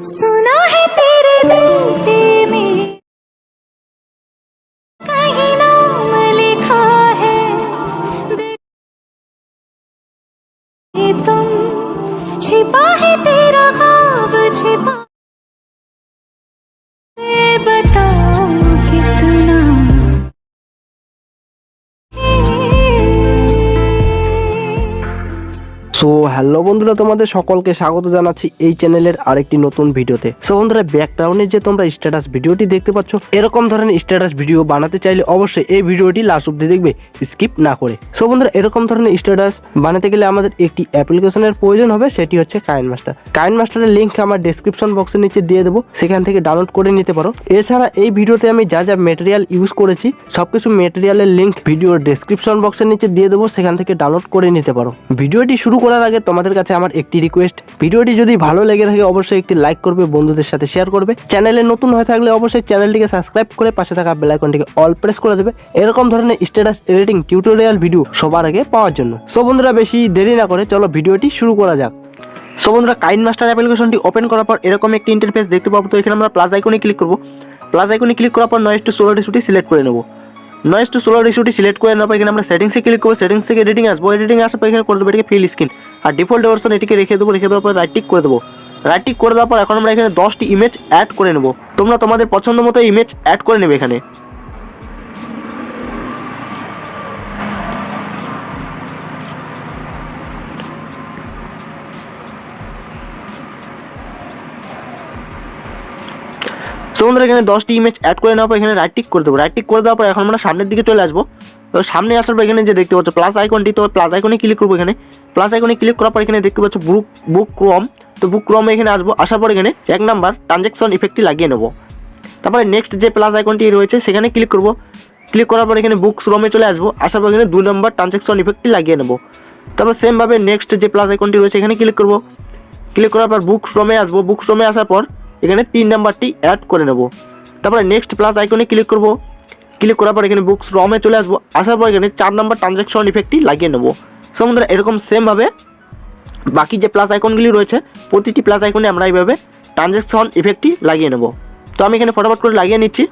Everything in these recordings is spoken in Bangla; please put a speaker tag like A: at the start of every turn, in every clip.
A: सुना है तेरे दिल में कहीं नाम लिखा है तुम छिपा है तेरा ख्वाब छिपा बताओ कितना
B: সো হ্যালো বন্ধুরা, তোমাদের সকলকে স্বাগত জানাচ্ছি এই চ্যানেলের আরেকটি নতুন ভিডিওতে। সো বন্ধুরা, ব্যাকগ্রাউন্ডে যে তোমরা স্ট্যাটাস ভিডিওটি দেখতে পাচ্ছ, এরকম ধরনের স্ট্যাটাস ভিডিও বানাতে চাইলে অবশ্যই এই ভিডিওটি লাস্ট অবধি দেখবে, স্কিপ না করে। সো বন্ধুরা, এরকম ধরনের স্ট্যাটাস বানাতে গেলে আমাদের একটি অ্যাপ্লিকেশনের প্রয়োজন হবে, সেটি হচ্ছে কাইনমাস্টার। কাইনমাস্টারের লিঙ্ক আমার ডেসক্রিপশন বক্সের নিচে দিয়ে দেবো, সেখান থেকে ডাউনলোড করে নিতে পারো। এছাড়া এই ভিডিওতে আমি যা যা মেটেরিয়াল ইউজ করেছি সবকিছু মেটেরিয়ালের লিঙ্ক ভিডিওর ডেসক্রিপশন বক্সের নিচে দিয়ে দেবো, সেখান থেকে ডাউনলোড করে নিতে পারো। ভিডিওটি শুরু করার আগে তোমাদের কাছে আমার একটি রিকোয়েস্ট, ভিডিওটি যদি ভালো লেগে থাকে অবশ্যই একটি লাইক করবে, বন্ধুদের সাথে শেয়ার করবে। চ্যানেলে নতুন হয়ে থাকলে অবশ্যই চ্যানেলটিকে সাবস্ক্রাইব করে পাশে থাকা বেল আইকনটিকে অল প্রেস করে দেবে, এরকম ধরনের স্ট্যাটাস এডিটিং টিউটোরিয়াল ভিডিও সবার আগে পাওয়ার জন্য। সো বন্ধুরা, বেশি দেরি না করে চলো ভিডিওটি শুরু করা যাক। সো বন্ধুরা, কাইনমাস্টার অ্যাপ্লিকেশনটি ওপেন করার পর এরকম একটি ইন্টারফেস দেখতে পাবো। তো এখানে আমরা প্লাস আইকনে ক্লিক করব। প্লাস আইকনে ক্লিক করার পর নয়েজ টু সোলো রেশিওটি সিলেক্ট করে নেব। নয়েজ টু সোলো রেশিওটি সিলেক্ট করে নেওয়ার পর এখানে আমরা সেটিংসে ক্লিক করবো। সেটিংস থেকে এডিটিং আসবো। এডিটিং আসার পর এখানে করে দেবো এটিকে ফিল স্ক্রিন, আর ডিফল্ট ভার্সন এটিকে রেখে দেবো। রেখে দেওয়ার পর রাইট টিক করে দেবো। রাইট টিক করে দেওয়ার পর এখন আমরা এখানে 10টি ইমেজ অ্যাড করে নেব। তোমরা তোমাদের পছন্দ মতো ইমেজ অ্যাড করে নেবে এখানে। সো বন্ধুরা, এখানে 10টি ইমেজ অ্যাড করে নেওয়ার পর এখানে রাইট টিক করে দেবো। রাইট টিক করে দেওয়ার পর এখন আমরা সামনের দিকে চলে আসবো। তো সামনে আসার পর এখানে যে দেখতে পাচ্ছ প্লাস আইকনটি, তো প্লাস আইকনে ক্লিক করবো। এখানে প্লাস আইকনে ক্লিক করার পর এখানে দেখতে পাচ্ছ বুক ক্রম। তো বুক ক্রমে এখানে আসবো। আসার পর এখানে 1 নাম্বার ট্রানজ্যাকশন ইফেক্টটি লাগিয়ে নেবো। তারপরে নেক্সট যে প্লাস আইকনটি রয়েছে সেখানে ক্লিক করবো। ক্লিক করার পর এখানে বুক ক্রমে চলে আসবো। আসার পর এখানে 2 নাম্বার ট্রানজ্যাকশন ইফেক্টটি লাগিয়ে নেবো। তারপর সেমভাবে নেক্সট যে প্লাস আইকনটি রয়েছে এখানে ক্লিক করবো। ক্লিক করার পর বুক ক্রমে আসবো। বুক ক্রমে আসার পর এখানে 3 নাম্বারটি অ্যাড করে নেবো। তারপরে নেক্সট প্লাস আইকনে ক্লিক করব। ক্লিক করার পর এখানে বুকস রমে চলে আসবো। আসার পর এখানে 4 নাম্বার ট্রানজ্যাকশন ইফেক্টটি লাগিয়ে নেব। সো বন্ধুরা, এরকম সেমভাবে বাকি যে প্লাস আইকনগুলি রয়েছে প্রতিটি প্লাস আইকনে আমরা এইভাবে ট্রানজ্যাকশন ইফেক্টটি লাগিয়ে নেব। তো আমি এখানে ফটাফট করে লাগিয়ে নিচ্ছি।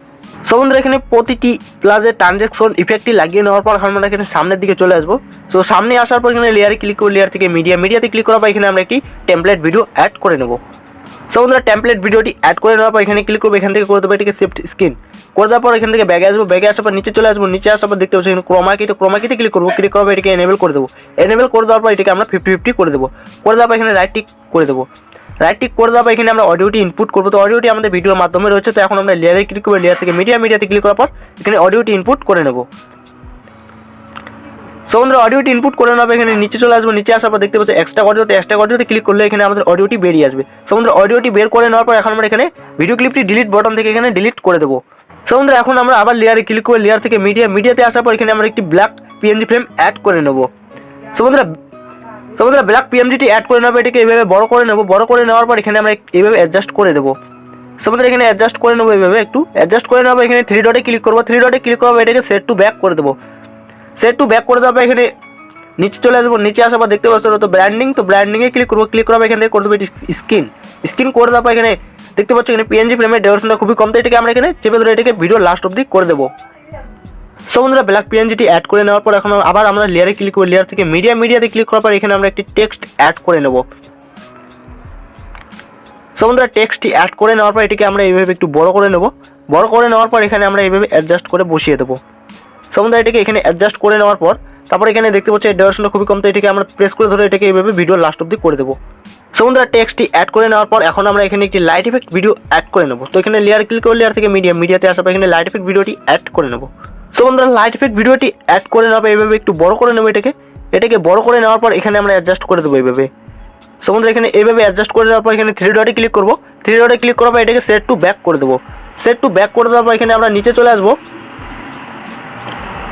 B: সো বন্ধুরা, এখানে প্রতিটি প্লাসের ট্রানজ্যাকশন ইফেক্টটি লাগিয়ে নেওয়ার পর আমরা এখানে সামনের দিকে চলে আসবো। সো সামনে আসার পর এখানে লেয়ারে ক্লিক করব। লেয়ার থেকে মিডিয়াতে ক্লিক করার পর এখানে আমরা একটি টেমপ্লেট ভিডিও অ্যাড করে নেব। সো বন্ধুরা, টেমপ্লেট ভিডিওটি অ্যাড করে নেওয়ার পর এখানে ক্লিক করবো। এখান থেকে করে দেবো এটিকে শিফট স্ক্রিন করে দেওয়ার পর এখান থেকে ব্যাগে আসবো। ব্যাগে আসার পর নিচে চলে আসবো। নিচে আসার পর দেখতে পাচ্ছি এখানে ক্রোমাকিতে ক্লিক করবো। ক্লিক করার পর এটিকে এনেবল করে দেবো। এনেবল করে দেওয়ার পর এটিকে আমরা 50-50 করে দেবো। করে দেওয়ার পর এখানে রাইট টিক করে দেবো। রাইট টিক করে দেওয়ার পর এখানে আমরা অডিওটি ইনপুট করবো। তো অডিওটি আমাদের ভিডিওর মাধ্যমে রয়েছে। তো এখন আমরা লেয়ারে ক্লিক করবো। লেয়ার থেকে মিডিয়াতে ক্লিক করার পর এখানে অডিওটি ইনপুট করে নেব। সো বন্ধুরা, অডিওটি ইনপুট করে নেওয়ার এখানে নিচে চলে আসবো। নিচে আসার পর দেখতে পাচ্ছি এক্সট্রা অডিওতে ক্লিক করলে এখানে আমাদের অডিওটি বেরিয়ে আসবে। সো বন্ধুরা, অডিওটি বের করে নেওয়ার পর এখন আমরা এখানে ভিডিও ক্লিপটি ডিলিট বটন থেকে এখানে ডিলিট করে দেবো। সো বন্ধুরা, এখন আমরা আবার লেয়ারে ক্লিক করে লেয়ার থেকে মিডিয়াতে আসার পর এখানে আমরা একটি ব্ল্যাক পিএনজি ফ্রেম অ্যাড করে নেব। সো বন্ধুরা, ব্ল্যাক পিএনজিটি অ্যাড করে নেবো। এটিকে এইভাবে বড় করে নেব। বড় করে নেওয়ার পর এখানে আমরা এইভাবে অ্যাডজাস্ট করে দেবো। সো বন্ধুরা, এখানে অ্যাডজাস্ট করে নেবো। এইভাবে একটু অ্যাডজাস্ট করে নেওয়ার পর এখানে 3 ডটে ক্লিক করবো। 3 ডটে ক্লিক করার পর এটাকে সেট টু ব্যাক করে দেবো। সেট টু ব্যাক করে দেওয়ার পর এখানে নিচে চলে আসবো। নিচে আসার পর দেখতে পাচ্ছ তো ব্র্যান্ডিংয়ে ক্লিক করবো। ক্লিক করার পর এখান থেকে করে দেবো স্ক্রিন করে দেওয়ার পর এখানে দেখতে পাচ্ছ এখানে পিএনজি ফ্রেমের ডিউরেশনটা খুবই কম। তো এটাকে আমরা এখানে চেপে ধরে এটাকে ভিডিও লাস্ট অবধি করে দেবো। সো বন্ধুরা, ব্ল্যাক পিএনজিটি অ্যাড করে নেওয়ার পর এখন আবার আমরা লেয়ারে ক্লিক করবো। লেয়ার থেকে মিডিয়াতে ক্লিক করার পর এখানে আমরা একটি টেক্সট অ্যাড করে নেব। সো বন্ধুরা, টেক্সটটি অ্যাড করে নেওয়ার পর এটিকে আমরা এইভাবে একটু বড় করে নেব। বড় করে নেওয়ার পর এখানে আমরা এইভাবে অ্যাডজাস্ট করে বসিয়ে দেবো। সো বন্ধুরা, এটাকে এখানে অ্যাডজাস্ট করে নেওয়ার পর তারপর এখানে দেখতে পাচ্ছি ডিউরেশনটা খুবই কম। তো এটাকে আমরা প্রেস করে ধরে এটাকে এইভাবে ভিডিও লাস্ট অবধি করে দেবো। সো বন্ধুরা, টেক্সটটি অ্যাড করে নেওয়ার পর এখন আমরা এখানে একটি লাইট ইফেক্ট ভিডিও অ্যাড করে নেব। তো এখানে লেয়ার ক্লিক করে লেয়ার থেকে মিডিয়াতে আসার পর এখানে লাইট ইফেক্ট ভিডিওটি অ্যাড করে নেব। সো বন্ধুরা, লাইট ইফেক্ট ভিডিওটি অ্যাড করে নেওয়ার পর এইভাবে একটু বড় করে নেবো। এটাকে বড় করে নেওয়ার পর এখানে আমরা অ্যাডজাস্ট করে দেবো এইভাবে। সো বন্ধুরা, এখানে এইভাবে অ্যাডজাস্ট করে দেওয়ার পর এখানে 3 ডটে ক্লিক করবো। 3 ডটে ক্লিক করার পর এটাকে সেট টু ব্যাক করে দেবো। সেট টু ব্যাক করে দেওয়ার পর এখানে আমরা নিচে চলে আসবো।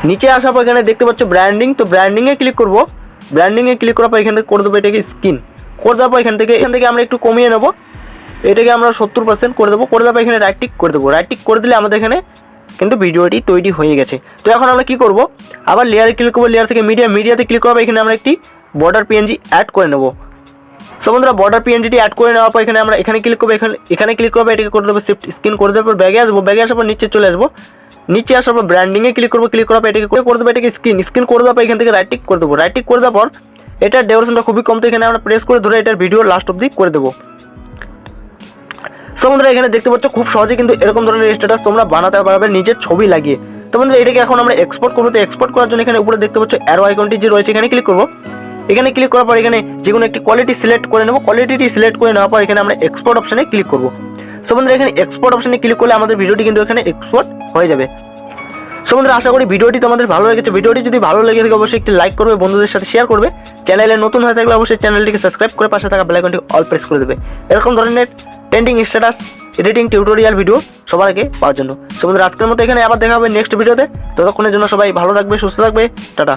B: নিচে আসার পর এখানে দেখতে পাচ্ছ ব্র্যান্ডিং। তো ব্র্যান্ডিংয়ে ক্লিক করবো। ব্র্যান্ডিংয়ে ক্লিক করার পর এখান থেকে করে দেবো এটাকে স্ক্রিন করে দেওয়ার পর এখান থেকে আমরা একটু কমিয়ে নেবো। এটাকে আমরা 70% করে দেবো। করে দেওয়ার পর এখানে রাইট টিক করে দেবো। রাইট টিক করে দিলে আমাদের এখানে কিন্তু ভিডিওটি তৈরি হয়ে গেছে। তো এখন আমরা কি করব, আবার লেয়ারে ক্লিক করবো। লেয়ার থেকে মিডিয়াতে ক্লিক করবো। এখানে আমরা একটি বর্ডার পিএনজি অ্যাড করে নেব। সো বন্ধুরা বর্ডার পিএনজিটি অ্যাড করে নেওয়ার পর এখানে ক্লিক করবো, এখানে ক্লিক করবো, এটাকে করে দেবো শিফট স্ক্রিন করে দেওয়ার পর ব্যাগে আসবো, ব্যাগে আসার পর নিচে চলে আসবো, নিচে আসার পর ব্র্যান্ডিংয়ে ক্লিক করবো, ক্লিক করার পর এটাকে করে দেবো, এটাকে স্ক্রিন করে দেওয়ার পর এখান থেকে রাইট টিক করে দেবো, রাইট টিক করে দেওয়ার পর এটার ডিউরেশনটা খুবই কম, তো এখানে আমরা প্রেস করে ধরে এটার ভিডিও লাস্ট অবধি করে দেবো। সো বন্ধুরা এখানে দেখতে পাচ্ছ খুব সহজে কিন্তু এরকম ধরনের স্ট্যাটাস তোমরা বানাতে পারবে নিজের ছবি লাগিয়ে। তো বন্ধুরা এটাকে এখন আমরা এক্সপোর্ট করবো, তো এক্সপোর্ট করার জন্য এখানে উপরে দেখতে পাচ্ছ অ্যারো আইকনটি যে রয়েছে এখানে ক্লিক করবো, এখানে ক্লিক করার পর এখানে যে কোনো একটি কোয়ালিটি সিলেক্ট করে নেবো, কোয়ালিটি সিলেক্ট করে নেওয়ার পর এখানে আমরা এক্সপোর্ট অপশনে ক্লিক করবো। সো বন্ধুরা এখানে এক্সপোর্ট অপশনে ক্লিক করলে আমাদের ভিডিওটি কিন্তু এখানে এক্সপোর্ট হয়ে যাবে। সো বন্ধুরা আশা করি ভিডিওটি তোমাদের ভালো লেগেছে, ভিডিওটি যদি ভালো লেগে থাকে অবশ্যই একটি লাইক করবে, বন্ধুদের সাথে শেয়ার করবে, চ্যানেলে নতুন হয়ে থাকলে অবশ্যই চ্যানেলটিকে সাবস্ক্রাইব করে পাশে থাকা বেল আইকনটি অল প্রেস করে দেবে এরকম ধরনের trending status editing tutorial video সবার আগে পাওয়ার জন্য। সো বন্ধুরা আজকের মতো এখানে আবার দেখা হবে নেক্সট ভিডিওতে, ততক্ষণের জন্য সবাই ভালো থাকবে, সুস্থ থাকবে, টাটা।